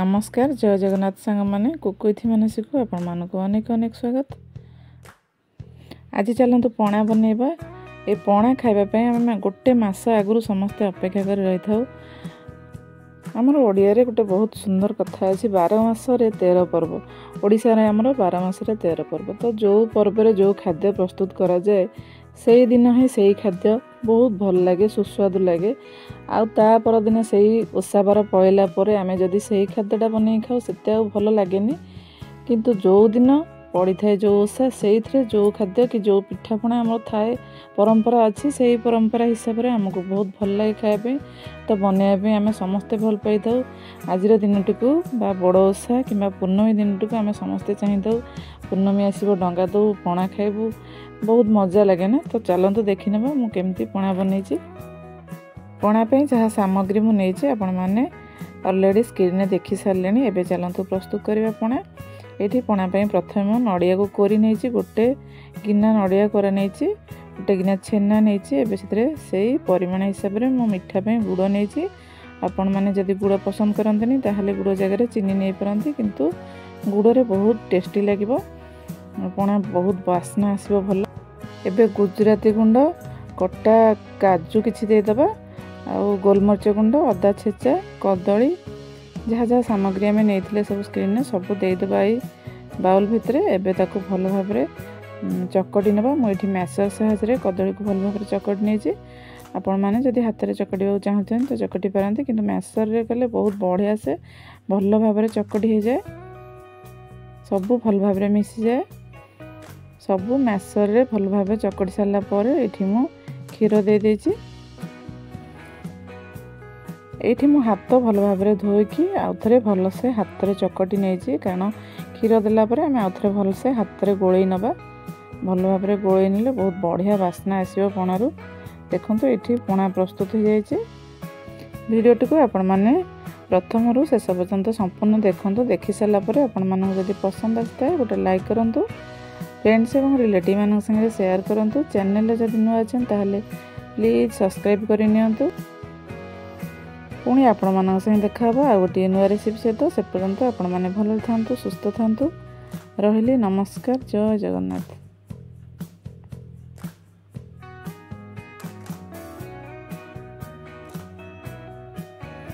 नमस्कार जय जगन्नाथ सांग मैंने कुकुथी मानसी को आपण मानक अनेक अनेक स्वागत। आज चलतु पणा बनइबा। ए पणा खाइबा आम गोटे मास आगु समस्ते अपेक्षा कर रही था। आमर ओडिया रे गोटे बहुत सुंदर कथा अच्छी 12 मास 13 पर्व। ओडिशा रे आमर 12 मास 13 पर्व। तो जो पर्व रे जो खाद्य प्रस्तुत करा जाए से दिन ही से खाद्य बहुत भल लगे, सुस्वादु लगे। आउ ता पर दिन से ओषा बार पड़ेला आम जदि से खाद्यटा बन खाऊ से भल लगे। किंतु जो दिन पड़ी थाए जो ओषा से जो खाद्य कि जो पिठापणा आम थाए परंपरा अच्छी से परंपरा हिसाब से आमको बहुत भल लगे खायापी। तो बनवाई आम समस्ते भल पाई था। आज दिनटी को बड़ ओषा कि पूर्णमी दिनटी को आम समस्ते चाही था पूर्णमी आसो डंगा दो पणा खाइबू बहुत मजा लगे ना। तो चलतु देखी नवा मु केमती पणा बनई। पणा पे जहाँ सामग्री मु नहीं आपण मैंने ऑलरेडी स्क्रीन में देखी सारे। एवं चलतु प्रस्तुत करवा पणा। ये पणा पे प्रथम नड़िया को कोरी नहीं गोटे गिना नड़िया कोरा नहीं गोटे गिना छेना नहीं से परिमाण हिसाब से मो मिठा पे गुड़ नहीं। आपण मैंने जदि गुड़ पसंद करते ताहले गुड़ जगह चीनी नहीं पारती किंतु गुड़े बहुत टेस्टी लगे पणा बहुत बास्ना आसो भल। एबे गुजराती गुंड कटा काजू किछि देदबा आउ गोलमरिच गुंड अदा छेचा कदली जहाँ जहाँ सामग्री आम नहीं सब स्क्रीन में सब देदबा बाउल भितर। एबे ताको भल भाव चकटी नबा। मुझे मैसर साहाଯ୍य कदली को भल भाव चकटी नहीं। आपण मैंने जदि हाथ में चकटा चाहते हैं तो चकटी पारती किंतु मैसर रे कले बहुत बढ़िया से भल भाव चकटी हो जाए। सब भल भाव मिसी जाए। सब मैसर रे भल भाव चकटी सारा पर ये मु क्षीर दे देछि। ये मु हाथ भल भाव धोईकी आउ थे भल से हाथ में चकटी नहीं कारण क्षीर देला आम आउ थे भल से हाथ में गोलई नबा। भल भाव गोलई नेले बहुत बढ़िया बास्ना आसो पणारू। देखो ये पणा प्रस्तुत हो जाए। भिडियोटी को आपण मैंने प्रथम रू शेष पर्यंत संपूर्ण देखो। देखी सारापर आपण मानक जदि पसंद आसता है गोटे लाइक करूँ। फ्रेंड्स और रिलेटिव मान संगे शेयर करूँ। चैनल जदि नुआ अच्छे ताहले प्लीज सब्सक्राइब करनी। पुणी आपण मान संगे देखा आ गोटे नुआ रेसिपी सहित से पर्यंत आपण मैंने भल था सुस्थ था। रही नमस्कार जय जगन्नाथ।